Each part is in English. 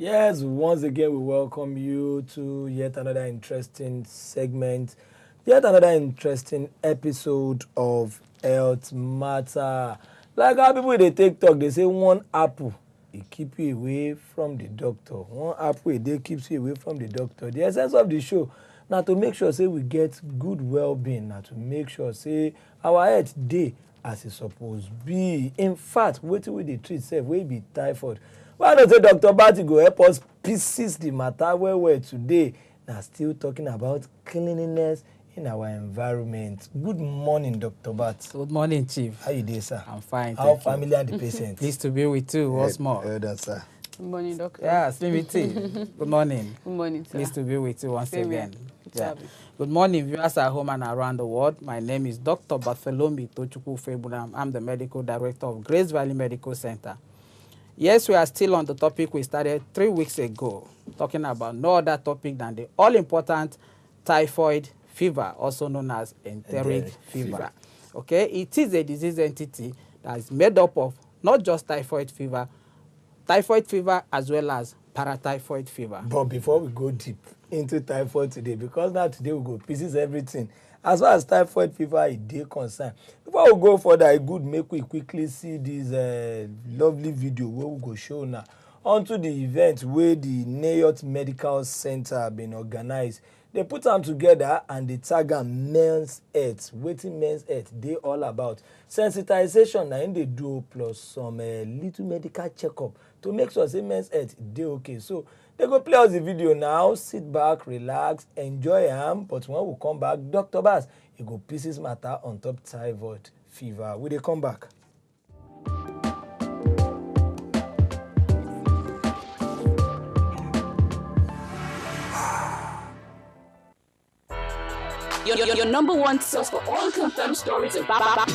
Yes, once again, we welcome you to yet another interesting segment, yet another interesting episode of Health Matter. Like how people they take talk, they say one apple, it keep you away from the doctor. One apple a day keeps you away from the doctor. The essence of the show now to make sure say we get good well-being, now to make sure say our health day as it suppose be. In fact, wetin we dey treat sef wey be typhoid. Why not say Dr. Bati go help us pieces the matter well today? Now still talking about cleanliness in our environment. Good morning, Dr. Bat. Good morning, Chief. How you doing, sir? I'm fine. How family and the patient? Pleased to be with you once more. Well done, sir. Good morning, doctor. Yeah, same with you. Good morning. Good morning, sir. Pleased to be with you once Same again. here. Yeah. Good morning, viewers at home and around the world. My name is Dr. Bartholomew Tochukwu Febulam. I'm the Medical Director of Grace Valley Medical Center. Yes, we are still on the topic we started 3 weeks ago, talking about no other topic than the all-important typhoid fever, also known as enteric fever. Okay, it is a disease entity that is made up of not just typhoid fever as well as paratyphoid fever. But before we go deep into typhoid today, because now today we go pieces everything. As far as typhoid fever is dey concerned, before we go further, e good make we quickly see this lovely video wey we go show now onto the event wey the Health Medical Center been organized. They put am together and they tag am men's health. Wetin men's health dey all about? Sensitization na im dey do plus some little medical checkup to make sure say men's health dey okay. So they go play us the video now. Sit back, relax, enjoy am. But when we come back, Dr. Bass, he go pieces matter on top typhoid fever. We dey come back. Your number one source for all confirmed stories about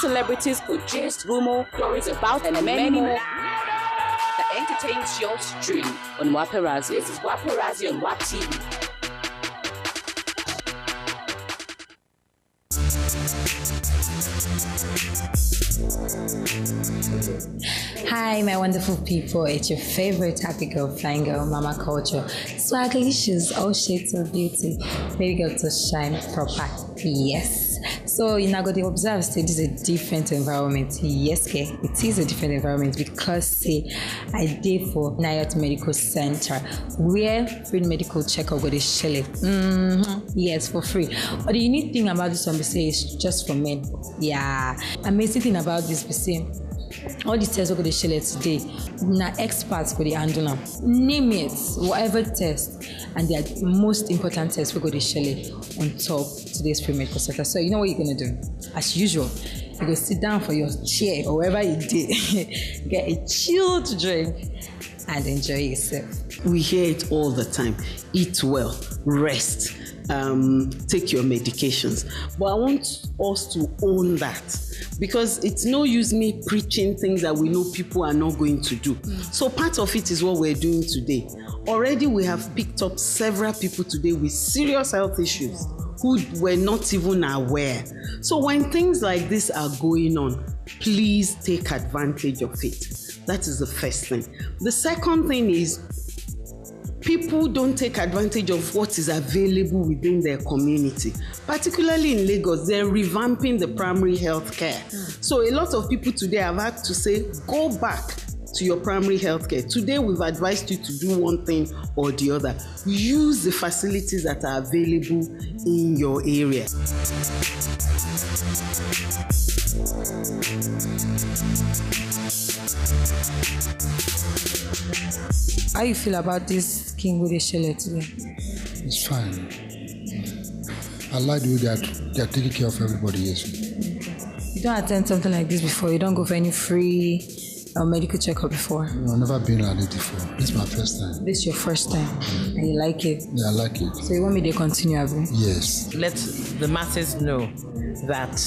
celebrities, good gist, rumor, stories about, and many more that entertains your stream on Waparazzi. This is Waparazzi on WAP TV. Hi, my wonderful people. It's your favorite happy girl, flying girl, mama culture. Swaglicious, all shades of beauty. Baby girl to shine proper. Yes. So you now got to observe, say this is a different environment. Yes, okay. It is a different environment because say I did for Health Medical Center where free medical checkup got a shell. Yes, for free. But the unique thing about this one, we say, is just for men. Yeah. Amazing thing about this, we say, all the tests we're going to share today, now experts go to handle them. Name it, whatever test, and the most important test we're going to share on top today's free medical center. So you know what you're going to do? As usual, you go sit down for your chair or wherever you did, get a chilled drink, and enjoy yourself. We hear it all the time. Eat well, rest, take your medications. But I want us to own that, because it's no use me preaching things that we know people are not going to do. So part of it is what we're doing today. Already we have picked up several people today with serious health issues who were not even aware. So when things like this are going on, please take advantage of it. That is the first thing. The second thing is, people don't take advantage of what is available within their community. Particularly in Lagos, they're revamping the primary health care. So a lot of people today have had to say, go back to your primary health care. Today, we've advised you to do one thing or the other. Use the facilities that are available in your area. How you feel about this King with the shell today? It's fine. I like the way they're taking care of everybody. Yes. You don't attend something like this before? You don't go for any free medical checkup before? No, I've never been like this before. This is my first time. This is your first time, and you like it? Yeah, I like it. So you want me to continue, Abu? Yes. Let the masses know that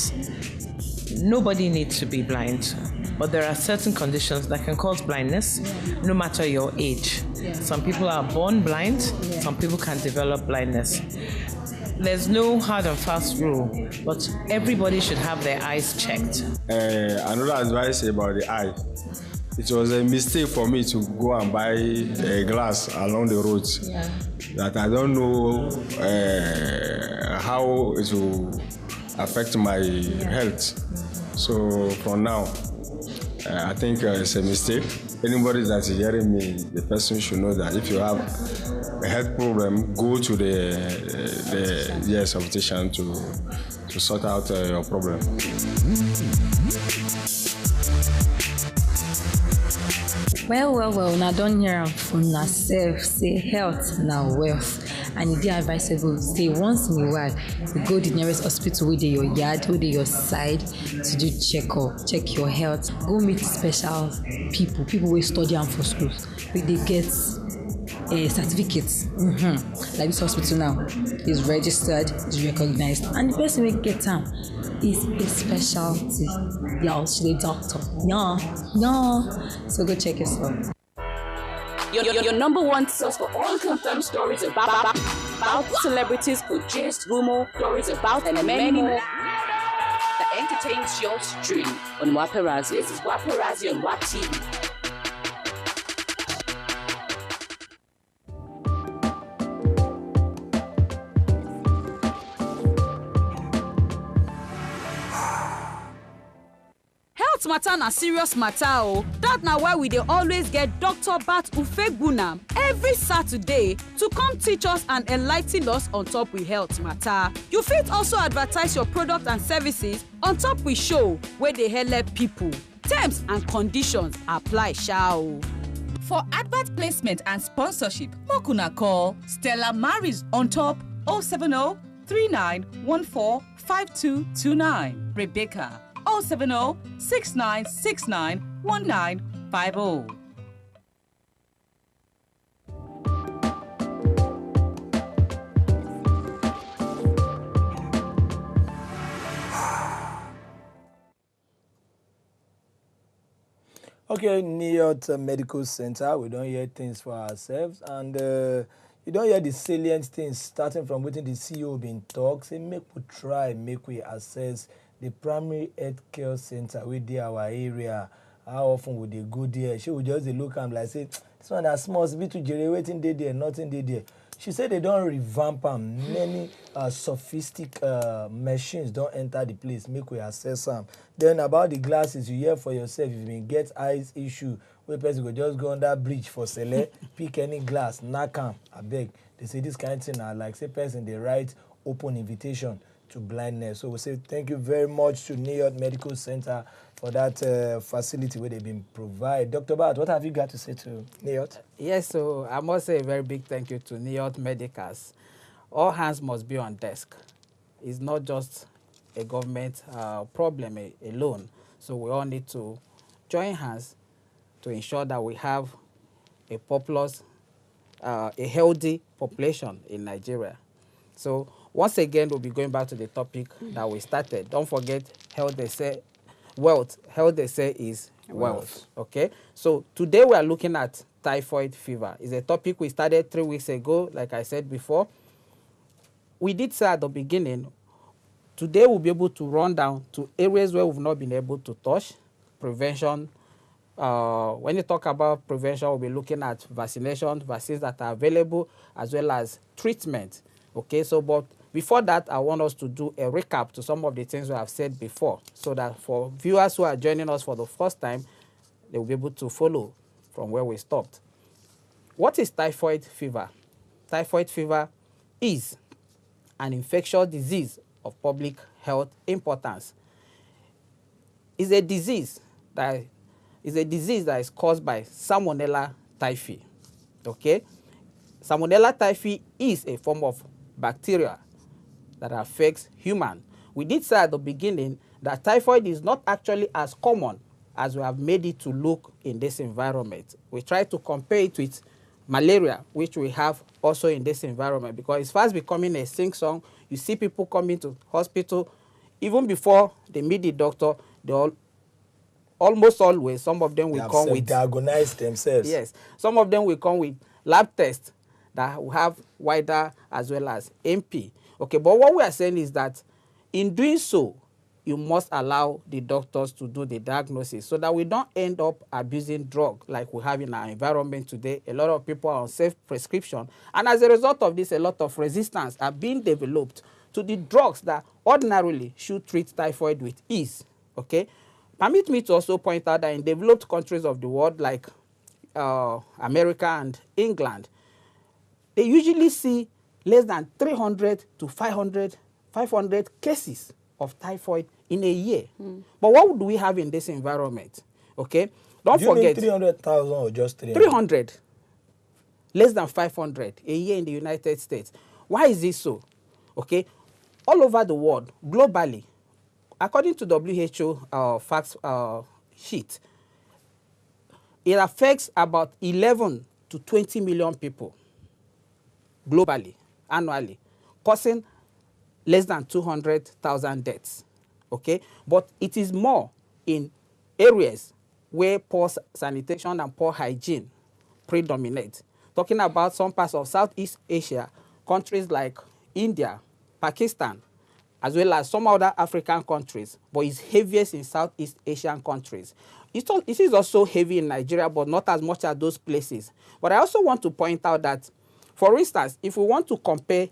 nobody needs to be blind, but there are certain conditions that can cause blindness, no matter your age. Some people are born blind, some people can develop blindness. There's no hard and fast rule, but everybody should have their eyes checked. Another advice about the eye. it was a mistake for me to go and buy a glass along the roads. Yeah. That I don't know how it will affect my health. So for now, I think it's a mistake. Anybody that is hearing me, the person should know that if you have a health problem, go to the ear optician to sort out your problem. Well, now don't hear from yourself. Say health, now wealth. And it is advisable, say once in a while, you go to the nearest hospital with your yard, with your side to do check your health. Go meet special people who study and for schools, where they get certificates. Like this hospital now is registered, is recognized, and the person will get time is a specialty. Yeah, she's a doctor. Yeah. So go check yourself. Your number one source for all confirmed stories about celebrities, good gist, rumor, stories about, and many more that entertains your stream on Waparazzi. This is Waparazzi on WAP TV. Health matter na serious matter o. That na why we dey always get Dr. Bat Ufegbunam every Saturday to come teach us and enlighten us on top we health matter. You fit also advertise your product and services on top we show wey dey help people. Terms and conditions apply sha o. For advert placement and sponsorship, make una call Stella Maris on top 070 3914 5229. Rebecca 070 6969 1950. Okay, Niyot Medical Center, we don't hear things for ourselves, and you don't hear the salient things starting from within the CEO being talk. Say make we try, make we assess the primary health care center within our area. How often would they go there? She would just look and like say, this one that small bit to generating day there, nothing day there. She said they don't revamp them. Many sophisticated machines don't enter the place, make we assess them. Then about the glasses, you hear for yourself, if you get eyes issue, where person go just go under bridge for sele, pick any glass, knock am, I beg. They say this kind of thing are like, say person, they write open invitation to blindness. So we say thank you very much to New York Medical Center for that facility where they've been provided. Dr. Bat, what have you got to say to New York? Yes, so I must say a very big thank you to New York Medicals. All hands must be on desk. It's not just a government problem alone. So we all need to join hands to ensure that we have a populous, a healthy population in Nigeria. So once again, we'll be going back to the topic that we started. Don't forget, health, they say, wealth. Health, they say, is wealth. Okay? So today we are looking at typhoid fever. It's a topic we started 3 weeks ago, like I said before. We did say at the beginning, today we'll be able to run down to areas where we've not been able to touch. Prevention. When you talk about prevention, we'll be looking at vaccination, vaccines that are available, as well as treatment. Okay, so but before that, I want us to do a recap to some of the things we have said before, so that for viewers who are joining us for the first time, they will be able to follow from where we stopped. What is typhoid fever? Typhoid fever is an infectious disease of public health importance. It's a disease that is caused by Salmonella typhi. Okay, Salmonella typhi is a form of bacteria that affects human. We did say at the beginning that typhoid is not actually as common as we have made it to look in this environment. We try to compare it with malaria, which we have also in this environment, because it's fast becoming a sing song. You see people coming to hospital, even before they meet the doctor, they almost always, some of them will come with diagnose themselves. Yes, some of them will come with lab tests that will have wider as well as MP. Okay, but what we are saying is that in doing so, you must allow the doctors to do the diagnosis so that we don't end up abusing drugs like we have in our environment today. A lot of people are on safe prescription, and as a result of this, a lot of resistance are being developed to the drugs that ordinarily should treat typhoid with ease. Okay, permit me to also point out that in developed countries of the world like America and England, they usually see less than 300 to 500 cases of typhoid in a year. But what do we have in this environment? Okay, don't forget. 300,000 or just 300? 300, less than 500 a year in the United States. Why is this so? Okay, all over the world, globally, according to WHO facts sheet, it affects about 11 to 20 million people globally, annually, causing less than 200,000 deaths. Okay, but it is more in areas where poor sanitation and poor hygiene predominate. Talking about some parts of Southeast Asia, countries like India, Pakistan, as well as some other African countries, but it's heaviest in Southeast Asian countries. It is also heavy in Nigeria, but not as much as those places. But I also want to point out that, for instance, if we want to compare,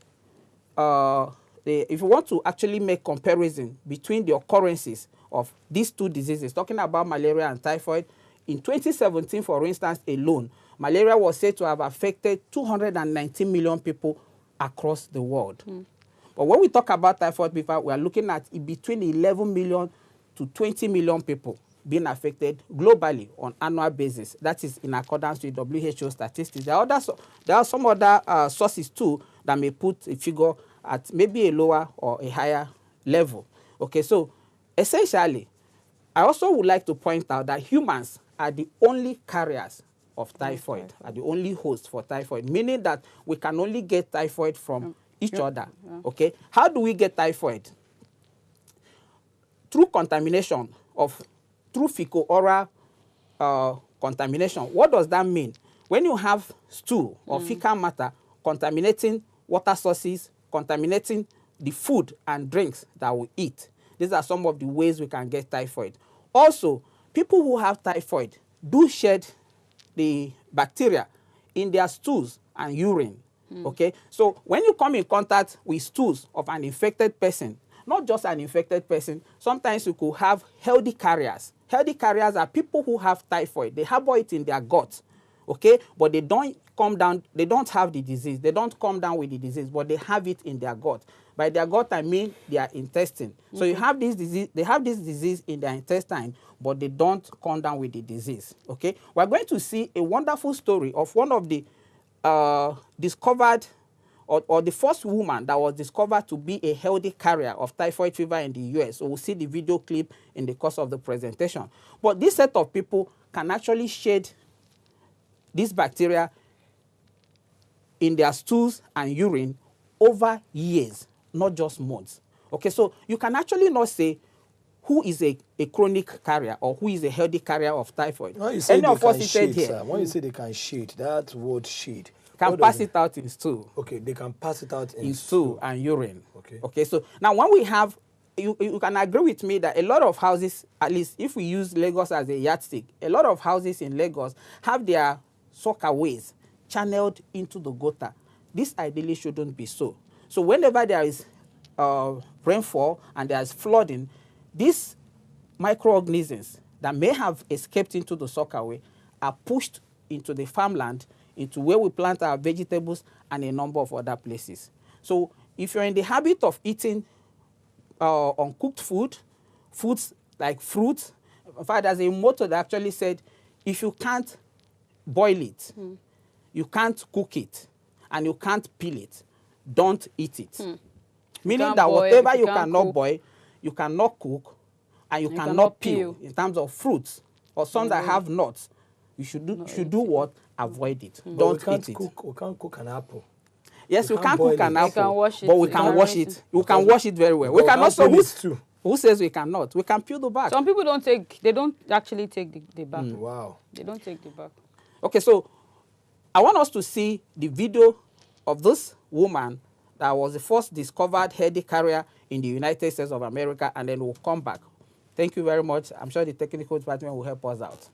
if we want to actually make comparison between the occurrences of these two diseases, talking about malaria and typhoid, in 2017, for instance, alone, malaria was said to have affected 219 million people across the world. But when we talk about typhoid fever, we are looking at between 11 million to 20 million people being affected globally on annual basis. That is in accordance with WHO statistics. There are some other sources too that may put a figure at maybe a lower or a higher level. Okay, so essentially, I also would like to point out that humans are the only carriers of typhoid, are the only hosts for typhoid, meaning that we can only get typhoid from each other. Okay, how do we get typhoid? Through contamination through fecal-oral contamination. What does that mean? When you have stool or fecal matter contaminating water sources, contaminating the food and drinks that we eat, these are some of the ways we can get typhoid. Also, people who have typhoid do shed the bacteria in their stools and urine. Okay, so when you come in contact with stools of an infected person, not just an infected person, sometimes you could have healthy carriers. Healthy carriers are people who have typhoid. They harbor it in their gut, okay, but they don't come down, they don't have the disease. They don't come down with the disease, but they have it in their gut. By their gut, I mean their intestine. So you have this disease, they have this disease in their intestine, but they don't come down with the disease, okay? We're going to see a wonderful story of one of the discovered, or the first woman that was discovered to be a healthy carrier of typhoid fever in the US. So we'll see the video clip in the course of the presentation. But this set of people can actually shed this bacteria in their stools and urine over years, not just months. Okay, so you can actually not say who is a chronic carrier or who is a healthy carrier of typhoid. When you say Any of us seated here, sir, when you say they can shade, that word shade, can pass it out in stool. Okay, they can pass it out in stool and urine. Okay. Okay, so now when we have, you can agree with me that a lot of houses, at least if we use Lagos as a yardstick, a lot of houses in Lagos have their soakaways channeled into the gutter. This ideally shouldn't be so. So whenever there is rainfall and there is flooding, these microorganisms that may have escaped into the soakaway are pushed into the farmland, into where we plant our vegetables and a number of other places. So if you're in the habit of eating uncooked foods like fruits, in fact, there's a motto that actually said, if you can't boil it, you can't cook it, and you can't peel it, don't eat it. Meaning that whatever you cannot boil, you cannot cook, and you cannot peel in terms of fruits or some that have nuts, you should do what? Avoid it. Don't eat it. We can't cook an apple. Yes, we can cook an apple, but we can wash it. We can wash it very well. We can also who says we cannot? We can peel the back. Some people don't actually take the back. Wow. They don't take the back. Okay, so I want us to see the video of this woman that was the first discovered healthy carrier in the United States of America, and then we'll come back. Thank you very much. I'm sure the technical department will help us out.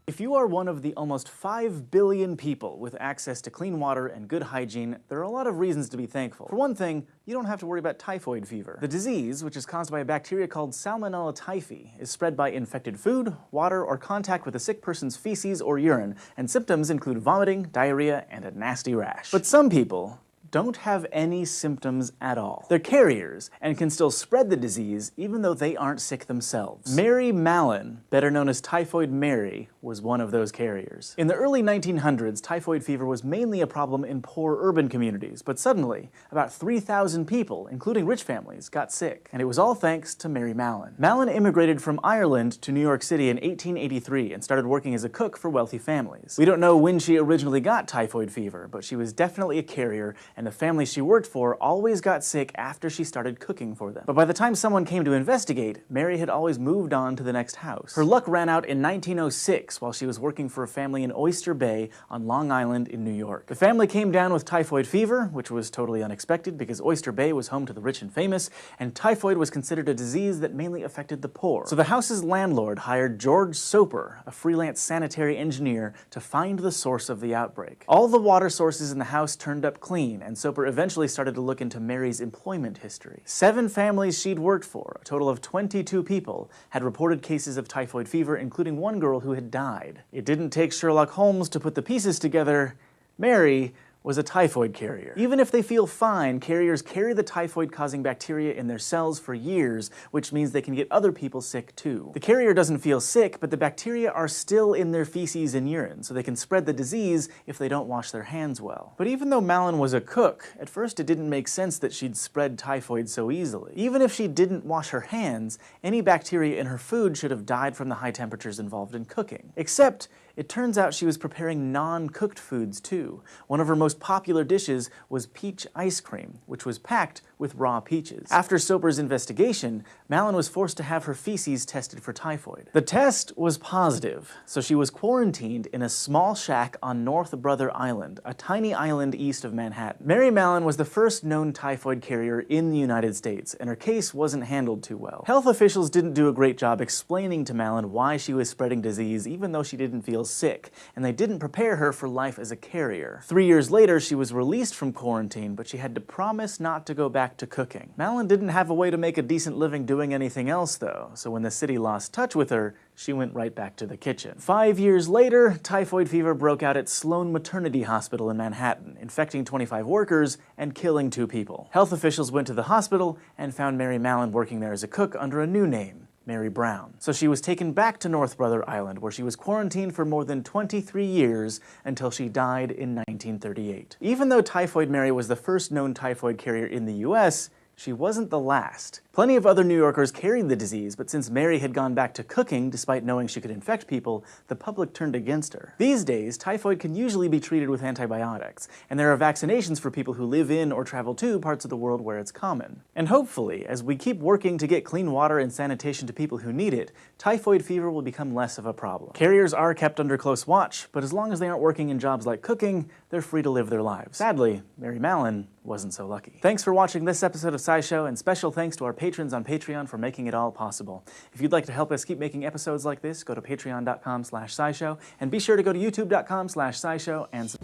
If you are one of the almost 5 billion people with access to clean water and good hygiene, there are a lot of reasons to be thankful. For one thing, you don't have to worry about typhoid fever. The disease, which is caused by a bacteria called Salmonella typhi, is spread by infected food, water, or contact with a sick person's feces or urine, and symptoms include vomiting, diarrhea, and a nasty rash. But some people don't have any symptoms at all. They're carriers and can still spread the disease even though they aren't sick themselves. Mary Mallon, better known as Typhoid Mary, was one of those carriers. In the early 1900s, typhoid fever was mainly a problem in poor urban communities, but suddenly, about 3,000 people, including rich families, got sick. And it was all thanks to Mary Mallon. Mallon immigrated from Ireland to New York City in 1883 and started working as a cook for wealthy families. We don't know when she originally got typhoid fever, but she was definitely a carrier, and the family she worked for always got sick after she started cooking for them. But by the time someone came to investigate, Mary had always moved on to the next house. Her luck ran out in 1906 while she was working for a family in Oyster Bay on Long Island in New York. The family came down with typhoid fever, which was totally unexpected because Oyster Bay was home to the rich and famous, and typhoid was considered a disease that mainly affected the poor. So the house's landlord hired George Soper, a freelance sanitary engineer, to find the source of the outbreak. All the water sources in the house turned up clean, and Soper eventually started to look into Mary's employment history. 7 families she'd worked for, a total of 22 people, had reported cases of typhoid fever, including one girl who had died. It didn't take Sherlock Holmes to put the pieces together. Mary was a typhoid carrier. Even if they feel fine, carriers carry the typhoid-causing bacteria in their cells for years, which means they can get other people sick too. The carrier doesn't feel sick, but the bacteria are still in their feces and urine, so they can spread the disease if they don't wash their hands well. But even though Mallon was a cook, at first it didn't make sense that she'd spread typhoid so easily. Even if she didn't wash her hands, any bacteria in her food should have died from the high temperatures involved in cooking. Except, it turns out she was preparing non-cooked foods too. One of her most popular dishes was peach ice cream, which was packed with raw peaches. After Soper's investigation, Mallon was forced to have her feces tested for typhoid. The test was positive, so she was quarantined in a small shack on North Brother Island, a tiny island east of Manhattan. Mary Mallon was the first known typhoid carrier in the United States, and her case wasn't handled too well. Health officials didn't do a great job explaining to Mallon why she was spreading disease even though she didn't feel sick, and they didn't prepare her for life as a carrier. 3 years later, she was released from quarantine, but she had to promise not to go back to cooking. Mallon didn't have a way to make a decent living doing anything else though, so when the city lost touch with her, she went right back to the kitchen. 5 years later, typhoid fever broke out at Sloan Maternity Hospital in Manhattan, infecting 25 workers and killing 2 people. Health officials went to the hospital and found Mary Mallon working there as a cook under a new name, Mary Brown. So she was taken back to North Brother Island, where she was quarantined for more than 23 years until she died in 1938. Even though Typhoid Mary was the first known typhoid carrier in the US, she wasn't the last. Plenty of other New Yorkers carried the disease, but since Mary had gone back to cooking despite knowing she could infect people, the public turned against her. These days, typhoid can usually be treated with antibiotics, and there are vaccinations for people who live in or travel to parts of the world where it's common. And hopefully, as we keep working to get clean water and sanitation to people who need it, typhoid fever will become less of a problem. Carriers are kept under close watch, but as long as they aren't working in jobs like cooking, they're free to live their lives. Sadly, Mary Mallon wasn't so lucky. Thanks for watching this episode of SciShow, and special thanks to our patrons on Patreon for making it all possible. If you'd like to help us keep making episodes like this, go to patreon.com/scishow, and be sure to go to youtube.com/scishow and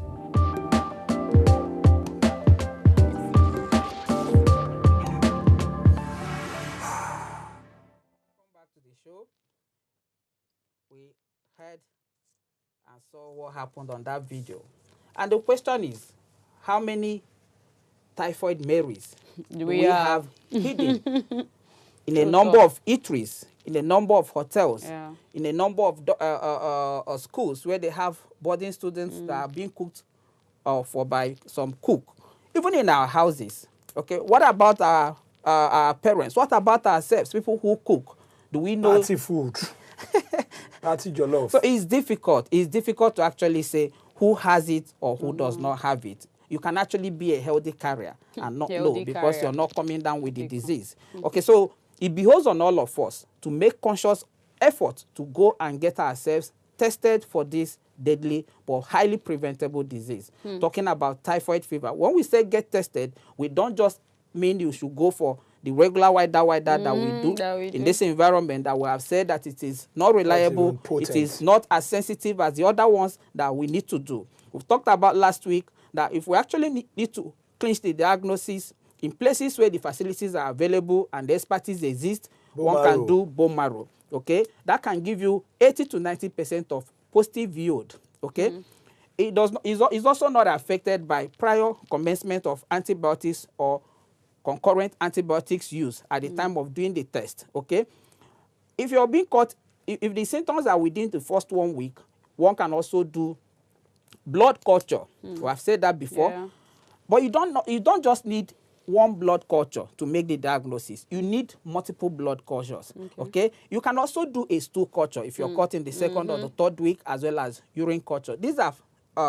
we heard and saw what happened on that video. And the question is, how many Typhoid Marys do we have hidden in a number of eateries, in a number of hotels, in a number of schools where they have boarding students that are being cooked for by some cook, even in our houses. Okay, what about our parents? What about ourselves, people who cook? Do we know? Party food. Party jollof. So it's difficult. It's difficult to actually say who has it or who does not have it. You can actually be a healthy carrier and not know because you're not coming down with the disease. Okay, so it behoves on all of us to make conscious effort to go and get ourselves tested for this deadly but highly preventable disease. Talking about typhoid fever. When we say get tested, we don't just mean you should go for the regular wider that we do in this environment that we have said that it is not reliable, it is not as sensitive as the other ones that we need to do. We've talked about last week that if we actually need to clinch the diagnosis in places where the facilities are available and the expertise exists, one can do bone marrow. Okay, that can give you 80 to 90% of positive yield. Okay, it does not, is also not affected by prior commencement of antibiotics or concurrent antibiotics use at the time of doing the test. Okay, if you're being caught, if the symptoms are within the first 1 week, one can also do blood culture. We have said that before, but you don't just need one blood culture to make the diagnosis. You need multiple blood cultures. Okay, you can also do a stool culture if you're caught in the second or the third week, as well as urine culture. These are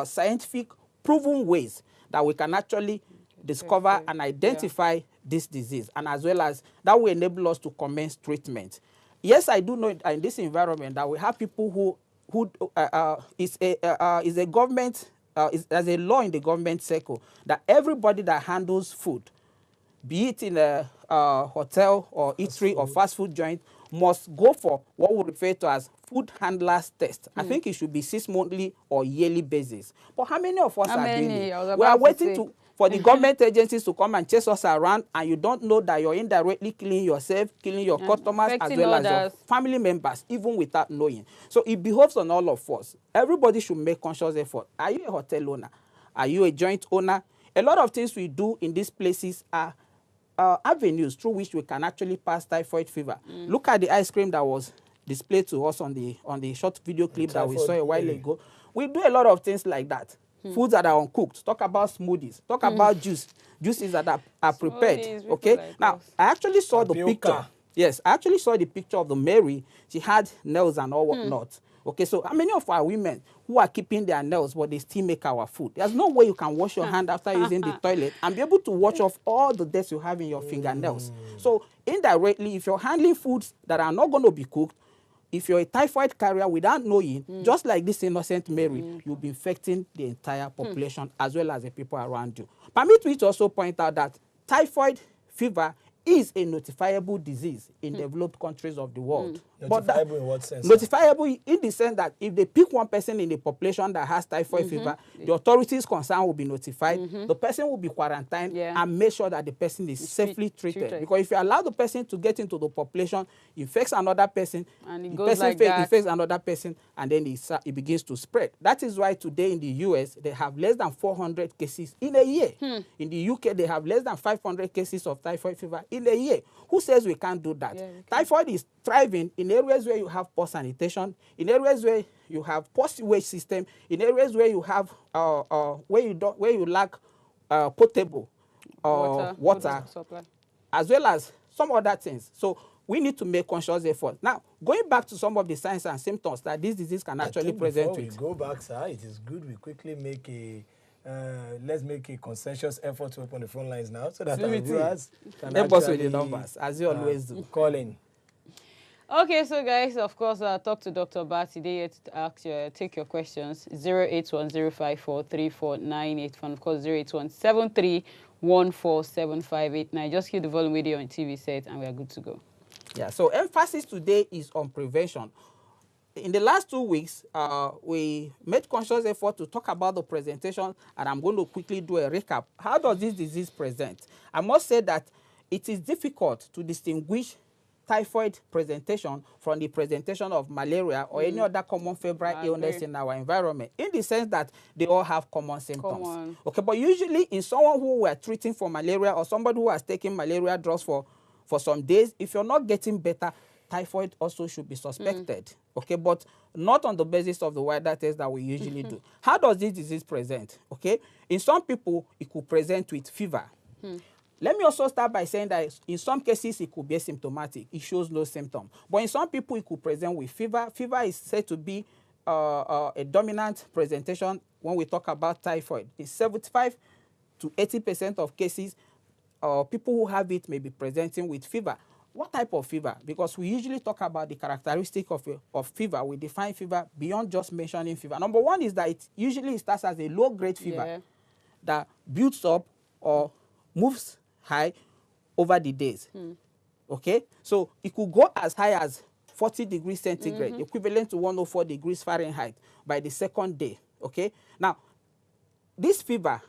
scientific proven ways that we can actually discover and identify this disease, and as well as that will enable us to commence treatment. Yes, I do know in this environment that we have people who is a government, there's a law in the government circle that everybody that handles food, be it in a hotel or eatery or fast food joint, must go for what we refer to as food handlers test. I think it should be 6 monthly or yearly basis. But how many of us are doing it? We are waiting for the government agencies to come and chase us around, and you don't know that you're indirectly killing yourself, killing your customers, as well as your family members, even without knowing. So it behoves on all of us. Everybody should make conscious effort. Are you a hotel owner? Are you a joint owner? A lot of things we do in these places are avenues through which we can actually pass typhoid fever. Look at the ice cream that was displayed to us on the short video clip that we saw a while ago. We do a lot of things like that. Foods that are uncooked. Talk about smoothies. Talk about juices that are prepared. Okay. Like now, I actually saw the picture. Yes, I actually saw the picture of the Mary. She had nails and all whatnot. Okay, so how many of our women who are keeping their nails but they still make our food? There's no way you can wash your hand after using the toilet and be able to wash off all the dirt you have in your fingernails. So indirectly, if you're handling foods that are not going to be cooked, if you're a typhoid carrier without knowing, just like this innocent Mary, you'll be infecting the entire population as well as the people around you. Permit me to also point out that typhoid fever is a notifiable disease in developed countries of the world. Notifiable in what sense? Notifiable in the sense that if they pick one person in the population that has typhoid fever, the authorities concerned will be notified, the person will be quarantined and make sure that the person is safely treated. Because if you allow the person to get into the population, infects another person, and it the goes person like that, infects another person, and then it begins to spread. That is why today in the US, they have less than 400 cases in a year. In the UK, they have less than 500 cases of typhoid fever in a year. Who says we can't do that? Typhoid is thriving in areas where you have poor sanitation, in areas where you have poor sewage system, in areas where you have where you lack potable water supply, as well as some other things. So we need to make conscious effort. Now, going back to some of the signs and symptoms that this disease can actually present with. Before we go back, sir, it is good we quickly make a let's make a conscientious effort to open the phone lines now so that our viewers can help us with the numbers, as you always do. Call in. Okay, so guys, of course, talk to Dr. Bat today to ask you, take your questions. 08105434981, and of course 08173147589. Just keep the volume radio on TV set, and we are good to go. Yeah. So emphasis today is on prevention. In the last 2 weeks, we made conscious effort to talk about the presentation, and I'm going to quickly do a recap. How does this disease present? I must say that it is difficult to distinguish typhoid presentation from the presentation of malaria or any other common febrile illness in our environment, in the sense that they all have common symptoms. Okay, but usually in someone who we are treating for malaria or somebody who has taken malaria drugs for some days, if you're not getting better, typhoid also should be suspected. Okay, but not on the basis of the wider test that we usually do. How does this disease present? Okay, in some people, it could present with fever. Let me also start by saying that in some cases, it could be asymptomatic. It shows no symptom. But in some people, it could present with fever. Fever is said to be a dominant presentation when we talk about typhoid. In 75 to 80% of cases, people who have it may be presenting with fever. what type of fever? Because we usually talk about the characteristic of fever. We define fever beyond just mentioning fever. Number one is that it usually starts as a low-grade fever that builds up or moves high over the days. Okay? So it could go as high as 40 degrees centigrade, equivalent to 104 degrees Fahrenheit by the second day. Okay? Now, this fever,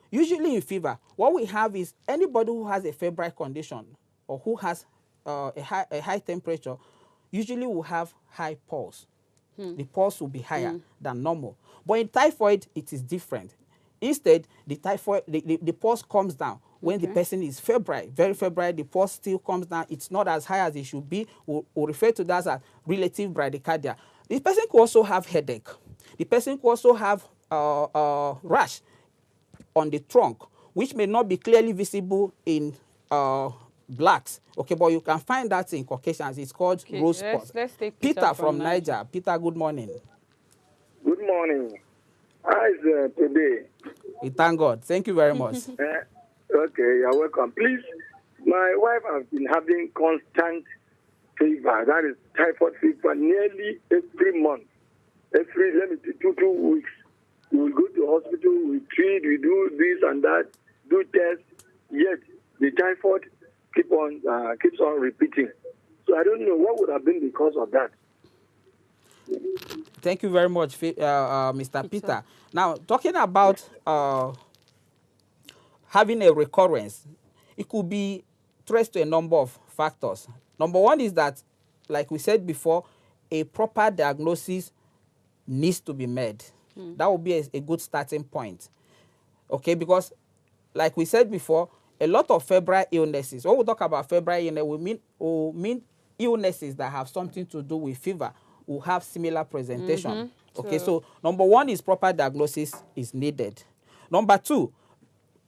usually in fever, what we have is anybody who has a febrile condition or who has a high temperature usually will have high pulse. The pulse will be higher than normal. But in typhoid, it is different. Instead, the pulse comes down. When the person is febrile, very febrile, the pulse still comes down. It's not as high as it should be. We'll refer to that as relative bradycardia. The person could also have headache. The person could also have rash on the trunk, which may not be clearly visible in blacks. Okay, but you can find that in Caucasians. It's called rose spot. Let's take Peter from Niger. Peter, good morning. Good morning. How is today? We thank God. Thank you very much. Okay, you're welcome. Please, my wife has been having constant fever. That is typhoid fever nearly every month. Every, let me say, 2 weeks. We will go to hospital, we treat, we do this and that, do tests, yet the typhoid keeps on repeating. So I don't know what would have been the cause of that. Thank you very much, Mr. Peter. Now, talking about having a recurrence, it could be traced to a number of factors. Number one is that, like we said before, a proper diagnosis needs to be made. That would be a good starting point. Okay, because like we said before, a lot of febrile illnesses, when we talk about febrile illness, we mean illnesses that have something to do with fever, will have similar presentation. Okay, so number one is proper diagnosis is needed. Number two,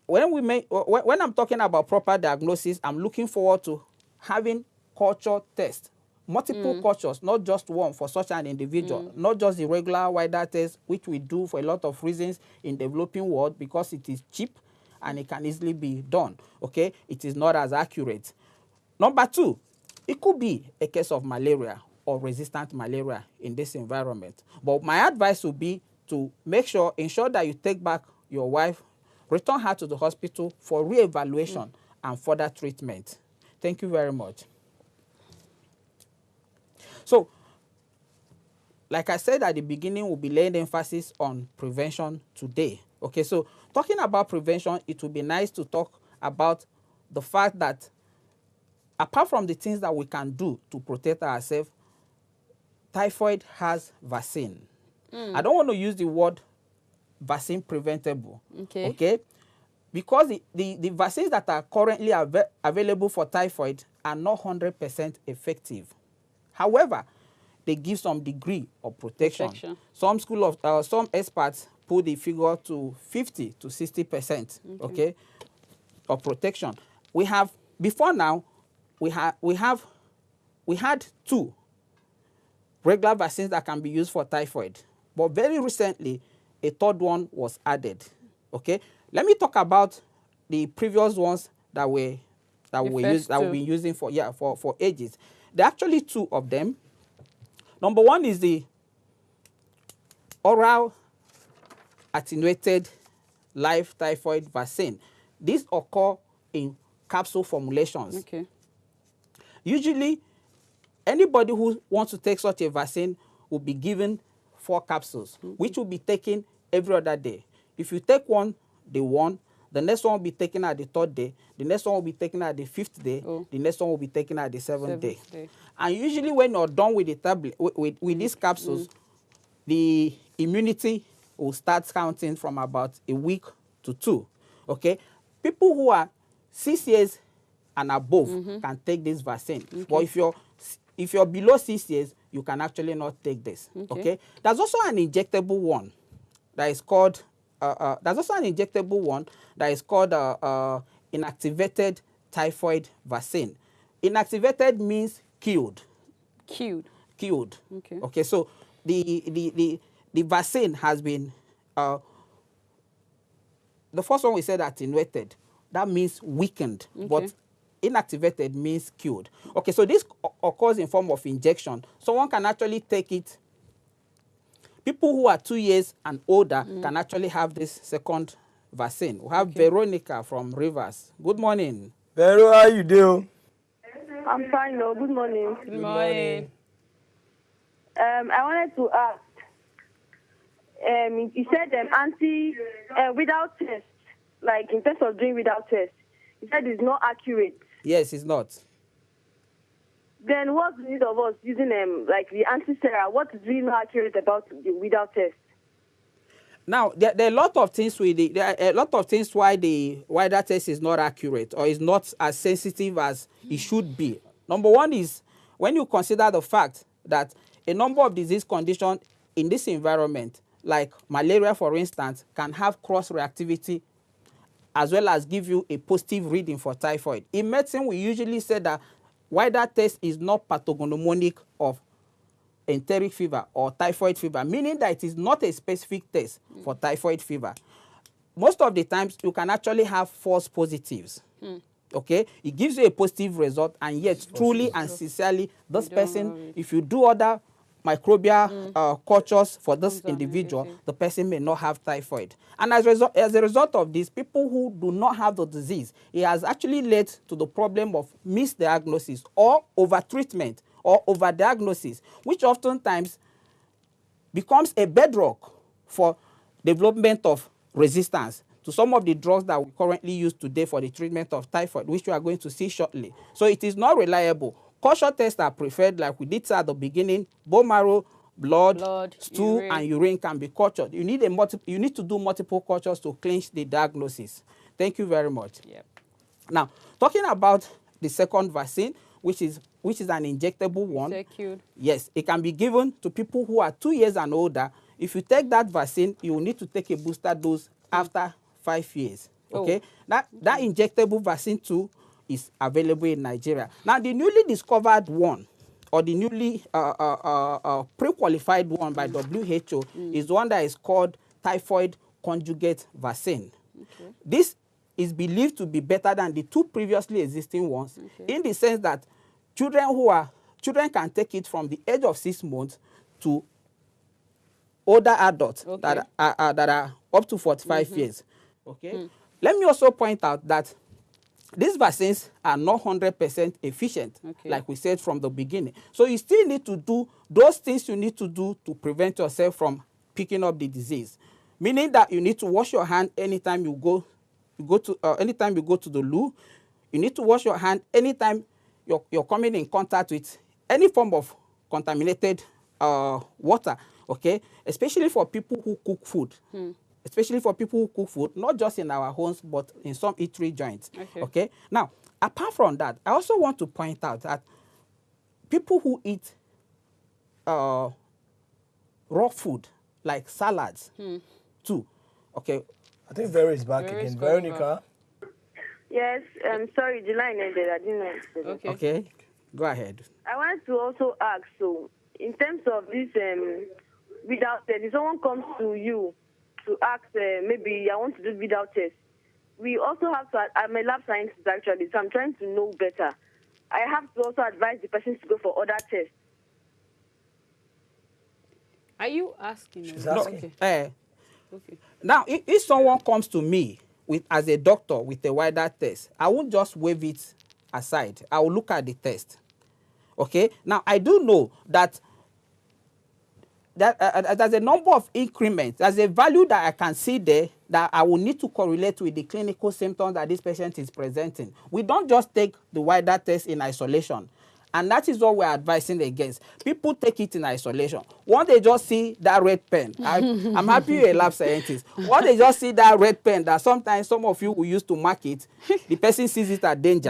when I'm talking about proper diagnosis, I'm looking forward to having culture tests, multiple cultures, not just one for such an individual, not just the regular wider test, which we do for a lot of reasons in developing world because it is cheap and it can easily be done. Okay, it is not as accurate. Number two, it could be a case of malaria or resistant malaria in this environment. But my advice would be to ensure that you take back your wife, return her to the hospital for re-evaluation and further treatment. Thank you very much. So, like I said at the beginning, we'll be laying emphasis on prevention today. Okay, so talking about prevention, it would be nice to talk about the fact that apart from the things that we can do to protect ourselves, typhoid has vaccine. I don't want to use the word vaccine preventable. Okay? Because the vaccines that are currently available for typhoid are not 100% effective. However, they give some degree of protection. Some experts put the figure to 50 to 60%, okay, of protection. We have before now, we had 2 regular vaccines that can be used for typhoid, but very recently a 3rd one was added. Okay, let me talk about the previous ones that we've been using for ages. There are actually 2 of them. Number one is the oral attenuated live typhoid vaccine. These occur in capsule formulations. Okay. Usually, anybody who wants to take such a vaccine will be given 4 capsules, which will be taken every other day. If you take one, day 1, the next one will be taken at the 3rd day, the next one will be taken at the 5th day, the next one will be taken at the 7th day. And usually when you're done with the tablet, with these capsules, the immunity will start counting from about a week to 2. Okay? People who are 6 years and above can take this vaccine. But if you're below 6 years, you can actually not take this. Okay? There's also an injectable one that is called inactivated typhoid vaccine. Inactivated means killed. Killed. Okay. Okay. So the vaccine has been the first one we said attenuated. That means weakened. But inactivated means killed. Okay, so this occurs in form of injection. Someone can actually take it. People who are 2 years and older can actually have this second vaccine. We have Veronica from Rivers. Good morning. Vero, how you do? I'm fine, no. Good morning. Good morning. I wanted to ask. You said without test, like in terms of doing without test, you said it's not accurate. Yes, it's not. Then what's the need of us using like the anti-sera? What is really not accurate about the without test? Now, there are a lot of things why that test is not accurate or is not as sensitive as it should be. Number one is when you consider the fact that a number of disease conditions in this environment, like malaria, for instance, can have cross-reactivity as well as give you a positive reading for typhoid. In medicine, we usually say that why that test is not pathognomonic of enteric fever or typhoid fever, meaning that it is not a specific test for typhoid fever. Most of the times, you can actually have false positives. Okay, it gives you a positive result, and yet truly and sincerely, this person, if you do other microbial cultures for this individual, the person may not have typhoid. And as a result of this, people who do not have the disease, it has actually led to the problem of misdiagnosis or over-treatment or over-diagnosis, which oftentimes becomes a bedrock for development of resistance to some of the drugs that we currently use today for the treatment of typhoid, which we are going to see shortly. So it is not reliable. Culture tests are preferred, like we did at the beginning. Bone marrow, blood, stool, and urine can be cultured. You need to do multiple cultures to clinch the diagnosis. Thank you very much. Yep. Now, talking about the second vaccine, which is an injectable one. Execute. Yes, it can be given to people who are 2 years and older. If you take that vaccine, you will need to take a booster dose after 5 years. Okay, that injectable vaccine too is available in Nigeria. Now, the newly discovered one, or the newly pre-qualified one by WHO, is the one that is called typhoid conjugate vaccine. Okay. This is believed to be better than the two previously existing ones, in the sense that children can take it from the age of 6 months to older adults that are up to 45 years. Okay. Let me also point out that these vaccines are not 100% efficient, like we said from the beginning. So you still need to do those things you need to do to prevent yourself from picking up the disease. Meaning that you need to wash your hand anytime you go to the loo. You need to wash your hand anytime you're coming in contact with any form of contaminated water. Okay, especially for people who cook food. Especially for people who cook food, not just in our homes, but in some eatery joints. Okay. Now, apart from that, I also want to point out that people who eat raw food, like salads, too. Okay. I think Vera is back again. Veronica. Yes, sorry, the line ended. I didn't know. Okay. Go ahead. I wanted to also ask, so in terms of this without test, if someone comes to you to ask, maybe I want to do without test, we also have to, I'm a lab scientist actually, so I'm trying to know better. I have to also advise the person to go for other tests. Are you asking? She's asking. Okay. Now, if someone comes to me as a doctor with a wider test, I won't just wave it aside. I will look at the test. Okay? Now, I do know that there's a number of increments. There's a value that I can see there that I will need to correlate with the clinical symptoms that this patient is presenting. We don't just take the wider test in isolation. And that is what we're advising against. People take it in isolation. Once they just see that red pen, I'm happy you're a lab scientist. Once they just see that red pen that sometimes some of you will use to mark it, the person sees it as danger.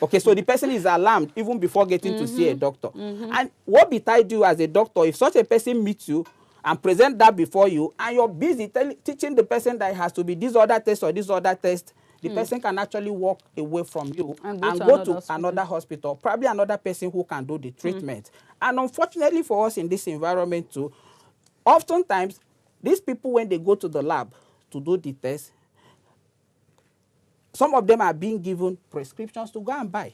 Okay, so the person is alarmed even before getting to see a doctor. And what betide you as a doctor, if such a person meets you and present that before you, and you're busy teaching the person that it has to be this other test or this other test, the person can actually walk away from you and go to another hospital, probably another person who can do the treatment. And unfortunately for us in this environment too, oftentimes, these people, when they go to the lab to do the test, some of them are being given prescriptions to go and buy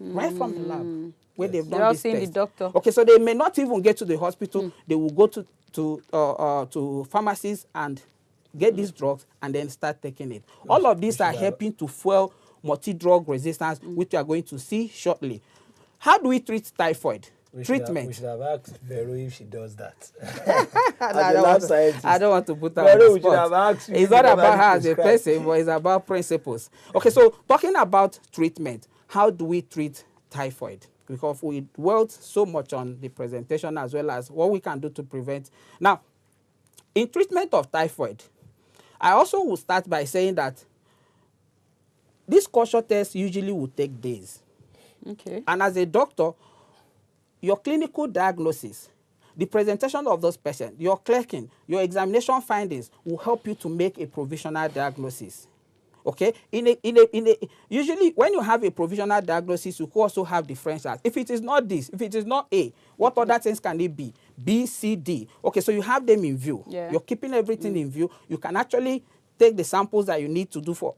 right from the lab where they've done this test. The doctor. Okay, so they may not even get to the hospital. They will go to pharmacies and get these drugs and then start taking it. All of these are helping to fuel multi-drug resistance, which we are going to see shortly. How do we treat typhoid? Treatment. We should have asked Vero if she does that. I don't want to put her on the spot. It's not about her as a person, but it's about principles. Okay, so talking about treatment, how do we treat typhoid? Because we dwelt so much on the presentation as well as what we can do to prevent. Now, in treatment of typhoid, I also will start by saying that this culture test usually will take days. Okay. And as a doctor, your clinical diagnosis, the presentation of those patients, your clerking, your examination findings will help you to make a provisional diagnosis. Okay? Usually, when you have a provisional diagnosis, you could also have differentials. If it is not this, if it is not A, what other things can it be? B, C, D. Okay, so you have them in view. Yeah. You're keeping everything in view. You can actually take the samples that you need to do for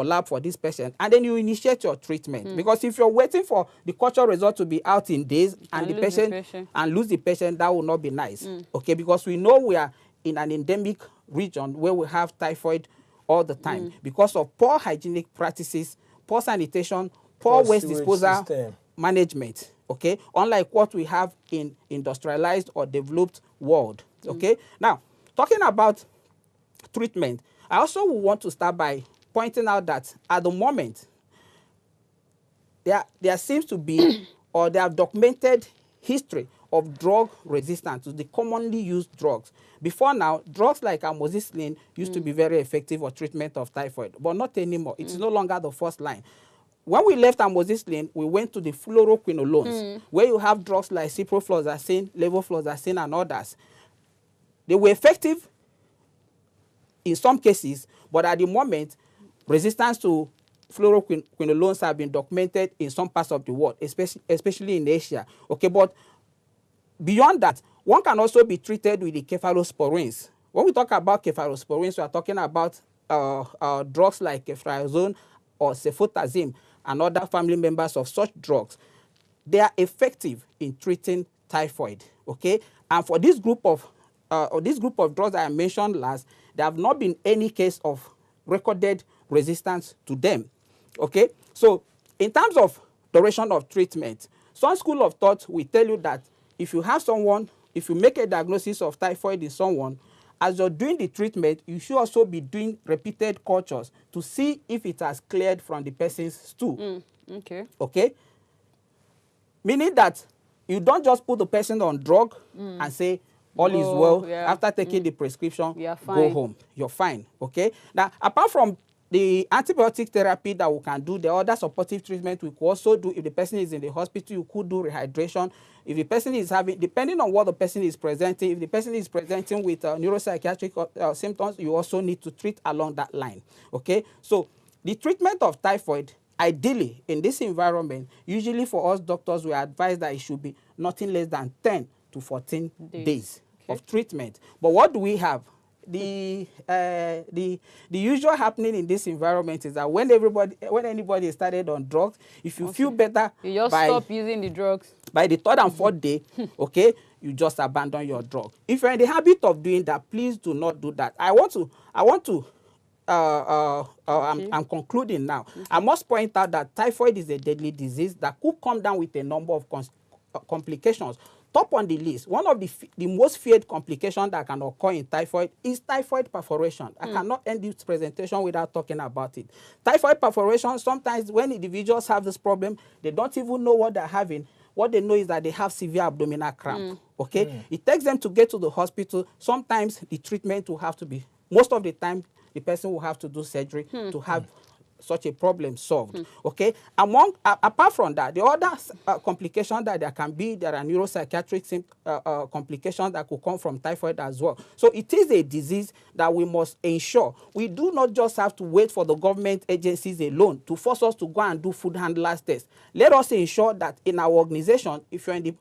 lab for this patient, and then you initiate your treatment. Because if you're waiting for the culture result to be out in days and the patient and lose the patient, that will not be nice. Okay, because we know we are in an endemic region where we have typhoid all the time because of poor hygienic practices, poor sanitation, poor waste disposal management. Okay, unlike what we have in industrialized or developed world. Okay, now talking about treatment, I also want to start by pointing out that at the moment, there seems to be, or they have documented history of drug resistance to the commonly used drugs. Before now, drugs like amoxicillin used to be very effective for treatment of typhoid, but not anymore. It is no longer the first line. When we left amoxicillin, we went to the fluoroquinolones, where you have drugs like ciprofloxacin, levofloxacin, and others. They were effective in some cases, but at the moment, resistance to fluoroquinolones have been documented in some parts of the world, especially in Asia. Okay, but beyond that, one can also be treated with the cephalosporins. When we talk about cephalosporins, we are talking about drugs like ceftriaxone or cefotaxime and other family members of such drugs. They are effective in treating typhoid. Okay, and for this group of drugs that I mentioned last, there have not been any case of recorded resistance to them. Okay, so in terms of duration of treatment, some school of thought will tell you that if you make a diagnosis of typhoid in someone, as you're doing the treatment, you should also be doing repeated cultures to see if it has cleared from the person's stool. Okay. Okay? Meaning that you don't just put the person on drug and say, all is well. Yeah. After taking the prescription, go home. You're fine. Okay? Now, apart from the antibiotic therapy that we can do, the other supportive treatment we could also do. If the person is in the hospital, you could do rehydration. If the person is having, depending on what the person is presenting, if the person is presenting with neuropsychiatric symptoms, you also need to treat along that line. Okay? So the treatment of typhoid, ideally, in this environment, usually for us doctors, we advise that it should be nothing less than 10 to 14 days of treatment. But what do we have? The usual happening in this environment is that when anybody started on drugs, if you feel better, you just stop using the drugs. By the third and fourth day, okay, you just abandon your drug. If you're in the habit of doing that, please do not do that. I'm concluding now. I must point out that typhoid is a deadly disease that could come down with a number of complications. Top on the list, one of the most feared complications that can occur in typhoid is typhoid perforation. I cannot end this presentation without talking about it. Typhoid perforation, sometimes when individuals have this problem, they don't even know what they're having. What they know is that they have severe abdominal cramp. Okay? It takes them to get to the hospital. Sometimes the treatment will have to be, most of the time, the person will have to do surgery to have such a problem solved. Okay? Apart from that, the other complications that there can be, there are neuropsychiatric complications that could come from typhoid as well. So it is a disease that we must ensure. We do not just have to wait for the government agencies alone to force us to go and do food handlers tests. Let us ensure that in our organization, if you're in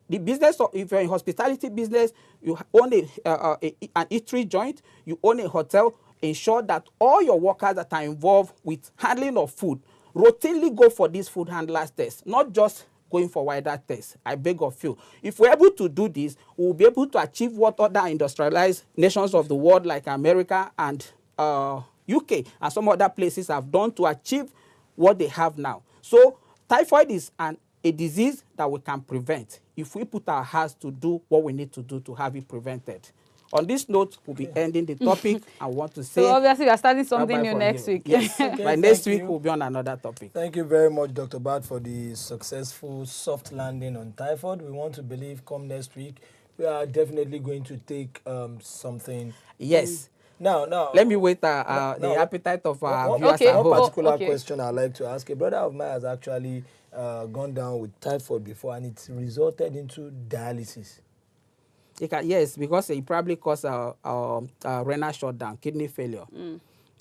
the business, or if you're in hospitality business, you own an eatery joint, you own a hotel, ensure that all your workers that are involved with handling of food routinely go for these food handlers tests, not just going for wider tests. I beg of you. If we're able to do this, we'll be able to achieve what other industrialized nations of the world like America and UK and some other places have done to achieve what they have now. So typhoid is a disease that we can prevent if we put our hearts to do what we need to do to have it prevented. On this note, we'll be ending the topic. I want to say... So obviously, we are starting something new next week. Yes. Okay, by next week, we'll be on another topic. Thank you very much, Dr. Bat, for the successful soft landing on typhoid. We want to believe come next week, we are definitely going to take something. Yes. Now, let me wait the appetite of our viewers at home. One particular question I'd like to ask. A brother of mine has actually gone down with typhoid before, and it's resulted into dialysis. Yes, because it probably caused a renal shutdown, kidney failure.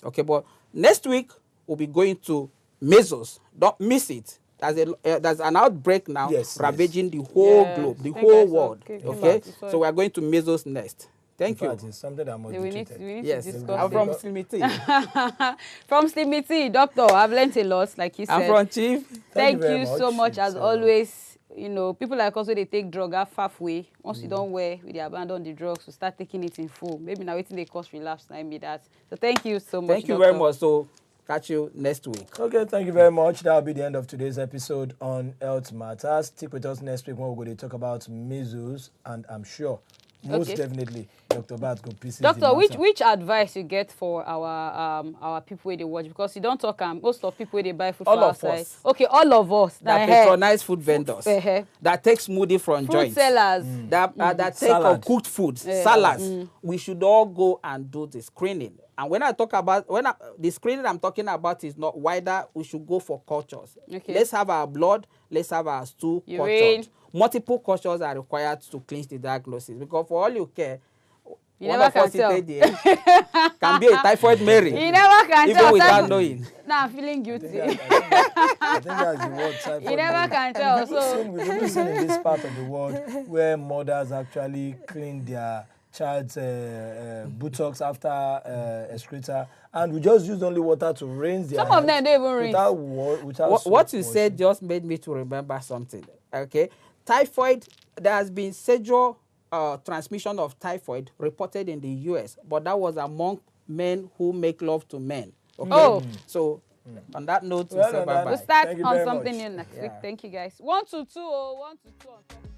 Okay, but next week we'll be going to measles. Don't miss it. There's an outbreak now ravaging the whole globe, the whole world. Okay, so we are going to measles next. Thank you. It's something that must we need to discuss. I'm from Slimity. From Slimity, doctor, I've learned a lot, like you said. I'm from Chief. Thank you so much, as always. You know, people like us, they take drug halfway. Once you don't wear, we abandon the drugs, we start taking it in full. Maybe now waiting they cause relapse, maybe that. So thank you so much. Thank you very much. So catch you next week. Okay, thank you very much. That'll be the end of today's episode on Health Matters. Stick with us next week when we're going to talk about measles, and I'm sure most definitely Dr. Bat go pieces. Doctor, which advice you get for our people where they watch? Because you don't talk most of people where they buy food all for of outside. Us. Okay, all of us that patronize food vendors, that take smoothie from fruit joints, sellers, that take cooked foods, salads. We should all go and do the screening. And when I talk about the screening I'm talking about is not wider, we should go for cultures. Okay. Let's have our blood, let's have our stool cultured. Multiple cultures are required to clinch the diagnosis, because for all you care, you never can tell. Can be a typhoid Mary. You never can even tell. Without knowing. Now I'm feeling guilty. I think that's the word typhoid. You never can tell. We've even seen in this part of the world where mothers actually clean their child's buttocks after excreta, and we just use only water to rinse their Some of them don't even rinse. Without what you said just made me to remember something. Okay, typhoid, there has been sexual transmission of typhoid reported in the US, but that was among men who make love to men. Okay? So on that note, we'll say bye-bye. We'll start on something new next week. Thank you, guys. 1 to 2 or 1 to 2 on top.